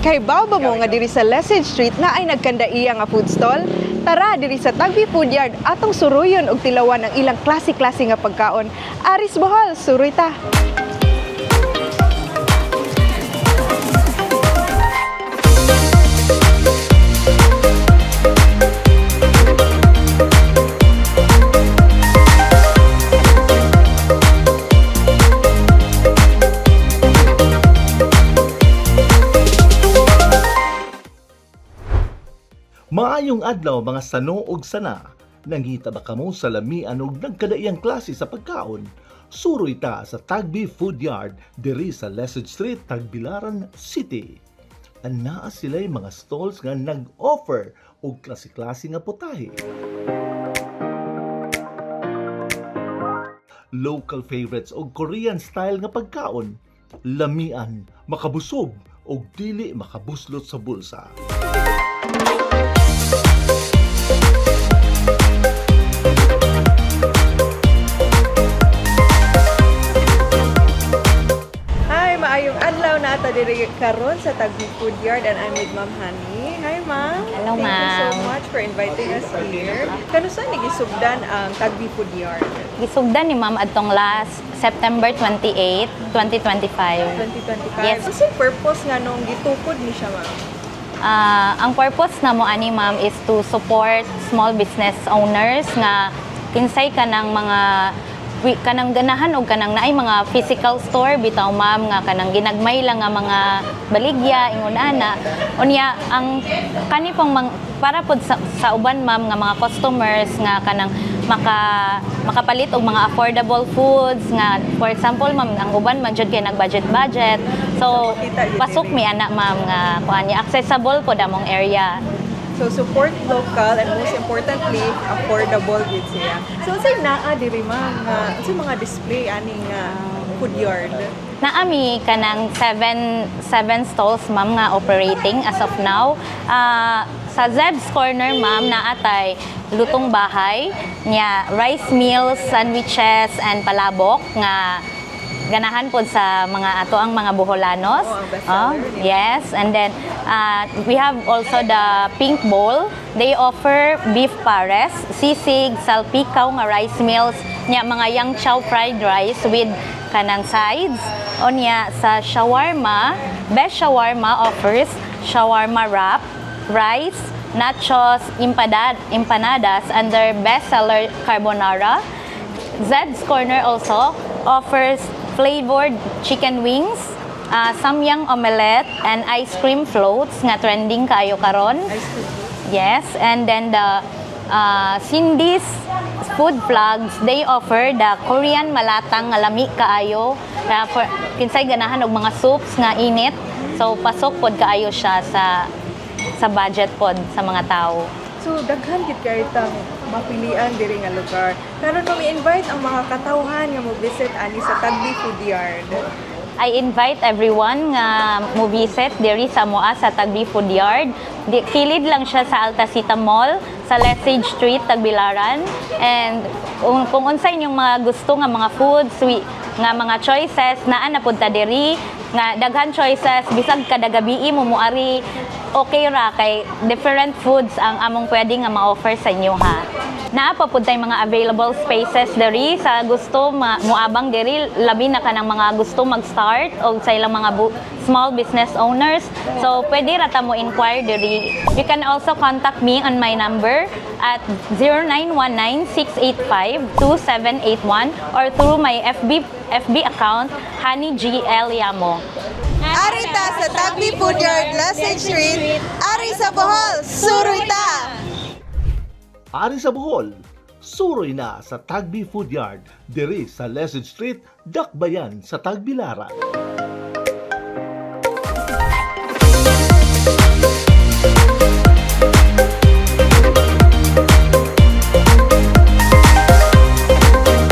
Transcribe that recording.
Kay bawba mo nga diri sa Lesage Street na ay nagkandaiya nga food stall, tara diri sa Tagbi Food Yard atong suruyon og tilawan ang ilang klase-klase nga pagkaon. Aris Bohol, suroy ta! Maayong adlaw mga sano ug sana. Nangita ba kamo sa lamian ug nagkadaiyang klase sa pagkaon? Suroy ta sa Tagbi Food Yard diri sa Lesage Street, Tagbilaran City. Anaa sila'y mga stalls nga nag-offer og klase-klase nga putahe. Local favorites og Korean style nga pagkaon. Lamian, makabusog og dili makabuslot sa bulsa. Maayong adlaw na ata diri karon sa Tagbi Food Yard and I'm with Ma'am Honey. Hi Ma'am. Hello, Thank you so ma'am. much for inviting us here. Kanusa ni gisugdan ang Tagbi Food Yard? Gisugdan ni ma'am adtong last September 28, 2025. 2025. Yes. Kasi purpose nga nung gitukod ni siya ma'am? Ang purpose na mo ani ma'am is to support small business owners nga kinsay kanang mga kanang ganahan o kanang naay mga physical store bitaw ma'am nga kanang ginagmay lang nga mga baligya ingon ana unya ang kani pong para pod sa uban ma'am nga mga customers nga kanang makapalit og mga affordable foods nga for example ma'am ang uban man jud kay nag-budget so pasok mi ana ma'am nga kuan accessible pod among area. So support local and most importantly affordable gid siya. So unsay naa diri ma'am nga unsay mga display aning food yard? Naami kanang seven stalls ma'am nga operating as of now. Sa Zeb's Corner ma'am naatay lutong bahay nya rice meals, sandwiches and palabok nga ganahan pod sa mga ato ang mga Boholanos. Yes, and then we have also the pink bowl. They offer beef pares, sisig, salpikaw nga rice meals, nya mga yang chow fried rice with kanang sides. Onya sa shawarma, best shawarma offers shawarma wrap, rice, nachos, empanadas, and their best seller carbonara. Zed's Corner also offers flavored chicken wings, samyang omelette, and ice cream floats nga trending kaayo karon. Yes, and then the Cindy's food plugs, they offer the Korean malatang nga lami kaayo. Kinsay ganahan og mga soups nga init. So pasok pod kaayo siya sa budget pod sa mga tao. So daghan gid kay tang mapilian diri nga lugar. Karon mo i-invite ang mga katawhan nga mo-visit ani sa Tagbi Food Yard. I invite everyone nga mo-visit diri sa moa sa Tagbi Food Yard. Kilid lang siya sa Altasita Mall sa Lesage Street, Tagbilaran. And kung unsay inyong mga gusto nga mga foods, nga mga choices naa na pud ta diri nga daghan choices bisag kada gabi mo muari okay ra kay different foods ang among pwede nga ma-offer sa inyo ha. Naa pa pud tay mga available spaces diri sa gusto moabang diri labi na kanang mga gusto mag-start o sa ilang mga small business owners. So pwede ra ta mo inquire diri. You can also contact me on my number at 0919-685-2781 or through my FB account Hani GL Yamo. Arita sa Tagbi Food Yard, Lesage Street. Ari sa Bohol, suroy ta! Ari sa Bohol, suroy na sa Tagbi Food Yard diri sa Lesage Street, Dakbayan sa Tagbilaran.